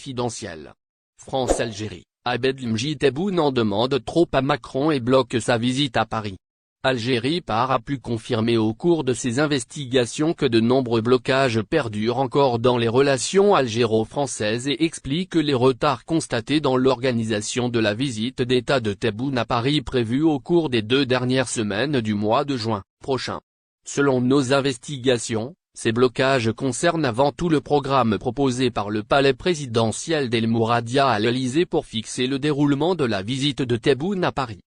confidentiel. France-Algérie, Abdelmadjid Tebboune en demande trop à Macron et bloque sa visite à Paris. Algérie a pu confirmer au cours de ses investigations que de nombreux blocages perdurent encore dans les relations algéro-françaises et explique les retards constatés dans l'organisation de la visite d'État de Tebboune à Paris prévue au cours des 2 dernières semaines du mois de juin prochain. Selon nos investigations, ces blocages concernent avant tout le programme proposé par le palais présidentiel d'El Mouradia à l'Elysée pour fixer le déroulement de la visite de Tebboune à Paris.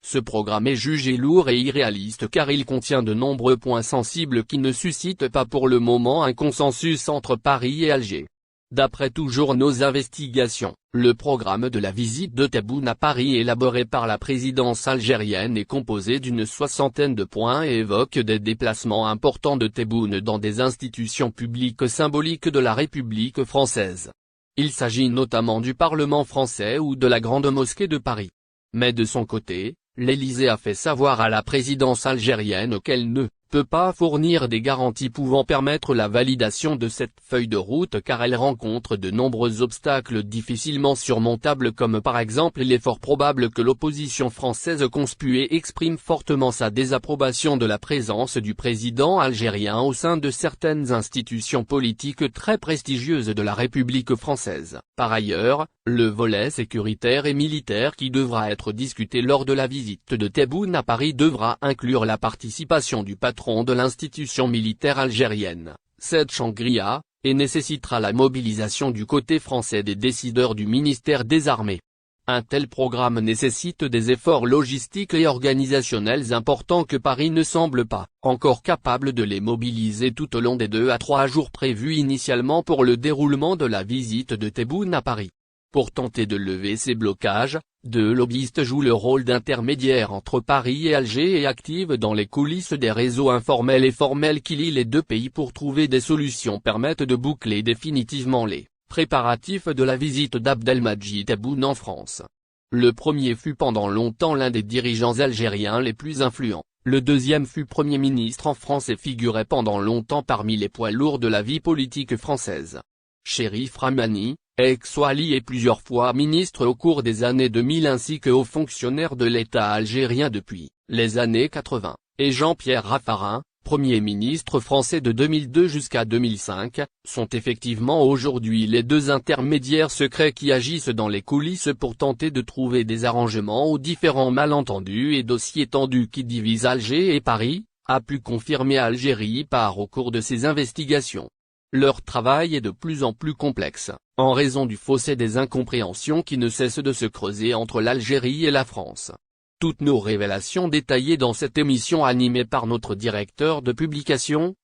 Ce programme est jugé lourd et irréaliste car il contient de nombreux points sensibles qui ne suscitent pas pour le moment un consensus entre Paris et Alger. D'après toujours nos investigations, le programme de la visite de Tebboune à Paris élaboré par la présidence algérienne est composé d'une 60aine de points et évoque des déplacements importants de Tebboune dans des institutions publiques symboliques de la République française. Il s'agit notamment du Parlement français ou de la Grande Mosquée de Paris. Mais de son côté, l'Élysée a fait savoir à la présidence algérienne qu'elle ne peut pas fournir des garanties pouvant permettre la validation de cette feuille de route car elle rencontre de nombreux obstacles difficilement surmontables comme par exemple l'effort probable que l'opposition française conspuée exprime fortement sa désapprobation de la présence du président algérien au sein de certaines institutions politiques très prestigieuses de la République française. Par ailleurs, le volet sécuritaire et militaire qui devra être discuté lors de la visite de Tebboune à Paris devra inclure la participation du patron de l'institution militaire algérienne, Saïd Changria, et nécessitera la mobilisation du côté français des décideurs du ministère des Armées. Un tel programme nécessite des efforts logistiques et organisationnels importants que Paris ne semble pas encore capable de les mobiliser tout au long des 2 à 3 jours prévus initialement pour le déroulement de la visite de Tebboune à Paris. Pour tenter de lever ces blocages, 2 lobbyistes jouent le rôle d'intermédiaire entre Paris et Alger et activent dans les coulisses des réseaux informels et formels qui lient les 2 pays pour trouver des solutions permettant de boucler définitivement les préparatifs de la visite d'Abdelmadjid Tebboune en France. Le premier fut pendant longtemps l'un des dirigeants algériens les plus influents, le deuxième fut Premier ministre en France et figurait pendant longtemps parmi les poids lourds de la vie politique française. Cherif Rahmani, ex-wali et plusieurs fois ministre au cours des années 2000 ainsi que haut fonctionnaire de l'État algérien depuis les années 80, et Jean-Pierre Raffarin, Premier ministre français de 2002 jusqu'à 2005, sont effectivement aujourd'hui les 2 intermédiaires secrets qui agissent dans les coulisses pour tenter de trouver des arrangements aux différents malentendus et dossiers tendus qui divisent Alger et Paris, a pu confirmer Algérie au cours de ses investigations. Leur travail est de plus en plus complexe, en raison du fossé des incompréhensions qui ne cessent de se creuser entre l'Algérie et la France. Toutes nos révélations détaillées dans cette émission animée par notre directeur de publication,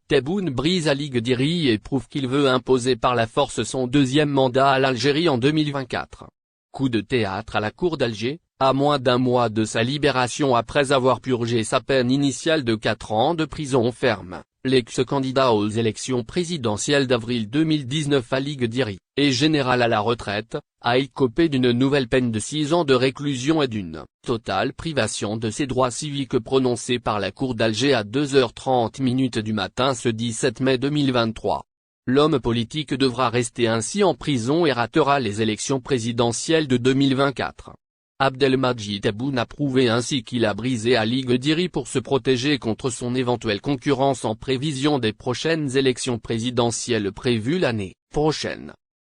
Tebboune brise à Ligue Diri et prouve qu'il veut imposer par la force son 2e mandat à l'Algérie en 2024. Coup de théâtre à la cour d'Alger, à moins d'1 mois de sa libération après avoir purgé sa peine initiale de 4 ans de prison ferme. L'ex-candidat aux élections présidentielles d'avril 2019 à Ligue Diri, et général à la retraite, a écopé d'une nouvelle peine de 6 ans de réclusion et d'une totale privation de ses droits civiques prononcée par la cour d'Alger à 2h30 du matin ce 17 mai 2023. L'homme politique devra rester ainsi en prison et ratera les élections présidentielles de 2024. Abdelmadjid Tebboune a prouvé ainsi qu'il a brisé à Ligue Diri pour se protéger contre son éventuelle concurrence en prévision des prochaines élections présidentielles prévues l'année prochaine.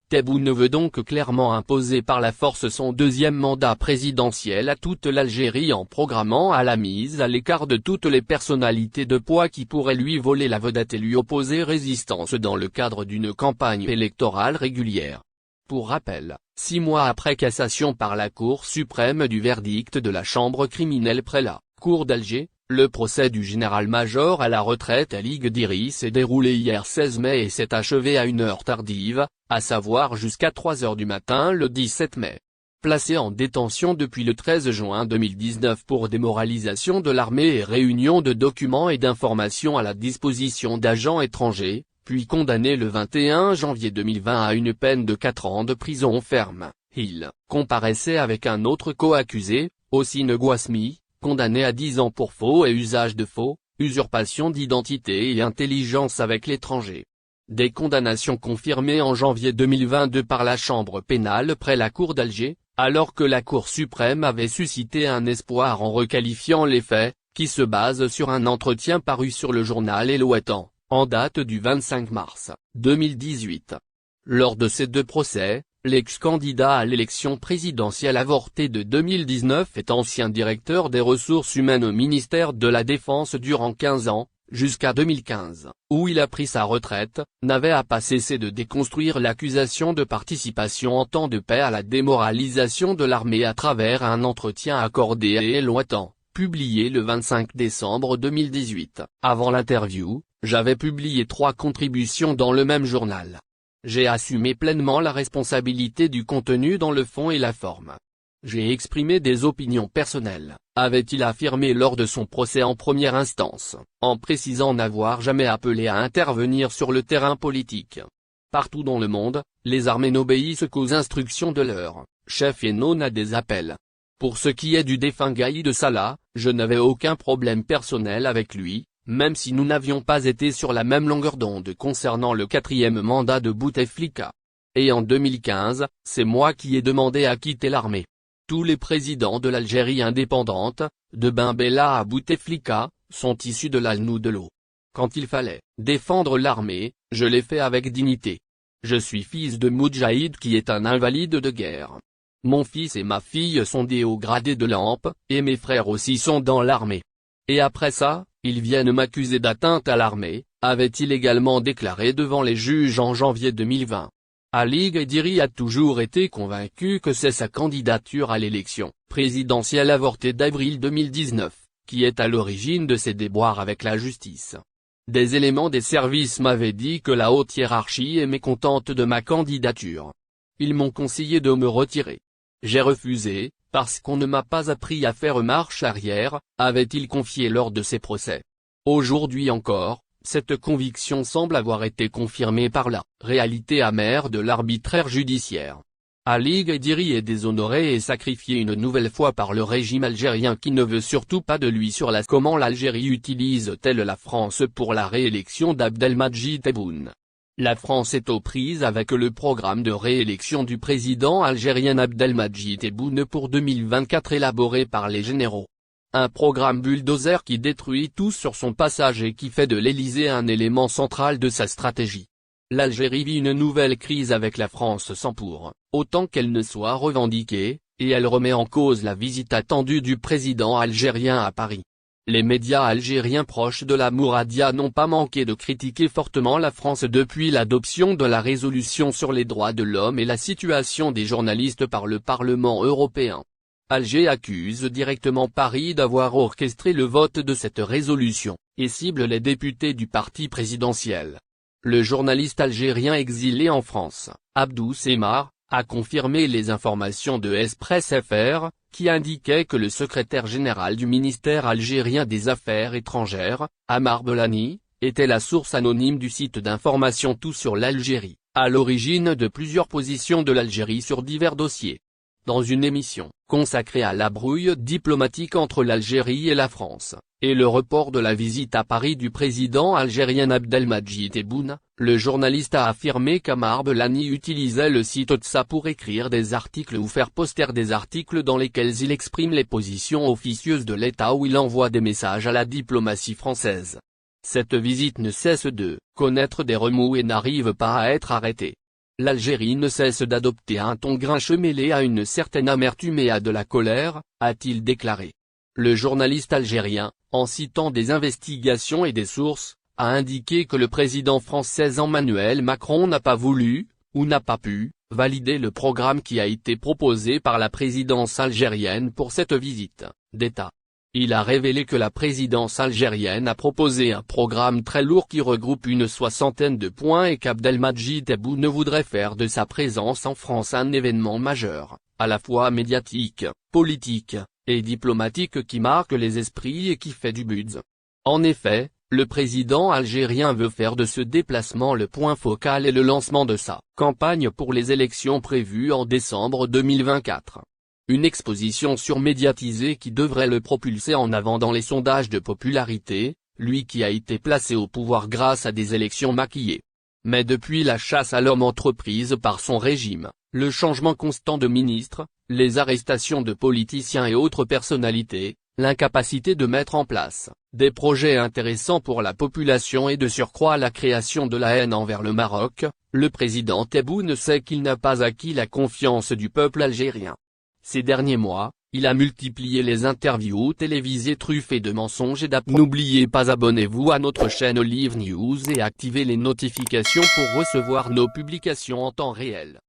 Tebboune veut donc clairement imposer par la force son 2e mandat présidentiel à toute l'Algérie en programmant à la mise à l'écart de toutes les personnalités de poids qui pourraient lui voler la vedette et lui opposer résistance dans le cadre d'une campagne électorale régulière. Pour rappel, 6 mois après cassation par la Cour suprême du verdict de la chambre criminelle près la cour d'Alger, le procès du général-major à la retraite à Ligue Diri s'est déroulé hier 16 mai et s'est achevé à une heure tardive, à savoir jusqu'à 3 h du matin le 17 mai. Placé en détention depuis le 13 juin 2019 pour démoralisation de l'armée et réunion de documents et d'informations à la disposition d'agents étrangers, puis condamné le 21 janvier 2020 à une peine de 4 ans de prison ferme, il comparaissait avec un autre co-accusé, Hossein Gouasmi, condamné à 10 ans pour faux et usage de faux, usurpation d'identité et intelligence avec l'étranger. Des condamnations confirmées en janvier 2022 par la chambre pénale près la cour d'Alger, alors que la Cour suprême avait suscité un espoir en requalifiant les faits, qui se basent sur un entretien paru sur le journal El Watan, en date du 25 mars 2018. Lors de ces deux procès, l'ex-candidat à l'élection présidentielle avortée de 2019 et ancien directeur des ressources humaines au ministère de la Défense durant 15 ans, jusqu'à 2015, où il a pris sa retraite, n'avait pas cessé de déconstruire l'accusation de participation en temps de paix à la démoralisation de l'armée à travers un entretien accordé à El Watan, publié le 25 décembre 2018. Avant l'interview, j'avais publié 3 contributions dans le même journal. J'ai assumé pleinement la responsabilité du contenu dans le fond et la forme. J'ai exprimé des opinions personnelles, avait-il affirmé lors de son procès en première instance, en précisant n'avoir jamais appelé à intervenir sur le terrain politique. Partout dans le monde, les armées n'obéissent qu'aux instructions de leur chef et non à des appels. Pour ce qui est du défunt Gaïd Salah, je n'avais aucun problème personnel avec lui, même si nous n'avions pas été sur la même longueur d'onde concernant le 4e mandat de Bouteflika. Et en 2015, c'est moi qui ai demandé à quitter l'armée. Tous les présidents de l'Algérie indépendante, de Ben Bella à Bouteflika, sont issus de l'Al-Noudelo. Quand il fallait défendre l'armée, je l'ai fait avec dignité. Je suis fils de Moudjahid qui est un invalide de guerre. Mon fils et ma fille sont des hauts gradés de l'AMP, et mes frères aussi sont dans l'armée. Et après ça, ils viennent m'accuser d'atteinte à l'armée, avait-il également déclaré devant les juges en janvier 2020. Ali Guediri a toujours été convaincu que c'est sa candidature à l'élection présidentielle avortée d'avril 2019, qui est à l'origine de ces déboires avec la justice. Des éléments des services m'avaient dit que la haute hiérarchie est mécontente de ma candidature. Ils m'ont conseillé de me retirer. J'ai refusé, parce qu'on ne m'a pas appris à faire marche arrière, avait-il confié lors de ses procès. Aujourd'hui encore, cette conviction semble avoir été confirmée par la réalité amère de l'arbitraire judiciaire. Ali Guediri est déshonoré et sacrifié une nouvelle fois par le régime algérien qui ne veut surtout pas de lui sur la comment l'Algérie utilise-t-elle la France pour la réélection d'Abdelmadjid Tebboune. La France est aux prises avec le programme de réélection du président algérien Abdelmadjid Tebboune pour 2024 élaboré par les généraux. Un programme bulldozer qui détruit tout sur son passage et qui fait de l'Élysée un élément central de sa stratégie. L'Algérie vit une nouvelle crise avec la France sans pour autant qu'elle ne soit revendiquée, et elle remet en cause la visite attendue du président algérien à Paris. Les médias algériens proches de la Mouradia n'ont pas manqué de critiquer fortement la France depuis l'adoption de la résolution sur les droits de l'homme et la situation des journalistes par le Parlement européen. Alger accuse directement Paris d'avoir orchestré le vote de cette résolution, et cible les députés du parti présidentiel. Le journaliste algérien exilé en France, Abdou Semar, a confirmé les informations de Express FR, qui indiquaient que le secrétaire général du ministère algérien des Affaires étrangères, Amar Belani, était la source anonyme du site d'information Tout sur l'Algérie, à l'origine de plusieurs positions de l'Algérie sur divers dossiers. Dans une émission consacrée à la brouille diplomatique entre l'Algérie et la France, et le report de la visite à Paris du président algérien Abdelmadjid Tebboune, le journaliste a affirmé qu'Amar Belani utilisait le site OTSA pour écrire des articles ou faire poster des articles dans lesquels il exprime les positions officieuses de l'État ou il envoie des messages à la diplomatie française. Cette visite ne cesse de connaître des remous et n'arrive pas à être arrêtée. L'Algérie ne cesse d'adopter un ton grincheux mêlé à une certaine amertume et à de la colère, a-t-il déclaré. Le journaliste algérien, en citant des investigations et des sources, a indiqué que le président français Emmanuel Macron n'a pas voulu, ou n'a pas pu, valider le programme qui a été proposé par la présidence algérienne pour cette visite d'État. Il a révélé que la présidence algérienne a proposé un programme très lourd qui regroupe une 60aine de points et qu'Abdelmadjid Tebboune voudrait faire de sa présence en France un événement majeur, à la fois médiatique, politique, et diplomatique qui marque les esprits et qui fait du buzz. En effet, le président algérien veut faire de ce déplacement le point focal et le lancement de sa campagne pour les élections prévues en décembre 2024. Une exposition surmédiatisée qui devrait le propulser en avant dans les sondages de popularité, lui qui a été placé au pouvoir grâce à des élections maquillées. Mais depuis la chasse à l'homme entreprise par son régime, le changement constant de ministres, les arrestations de politiciens et autres personnalités, l'incapacité de mettre en place des projets intéressants pour la population et de surcroît la création de la haine envers le Maroc, le président Tebboune sait qu'il n'a pas acquis la confiance du peuple algérien. Ces derniers mois, il a multiplié les interviews télévisées truffées de mensonges et d'approches. N'oubliez pas, abonnez-vous à notre chaîne Olive News et activez les notifications pour recevoir nos publications en temps réel.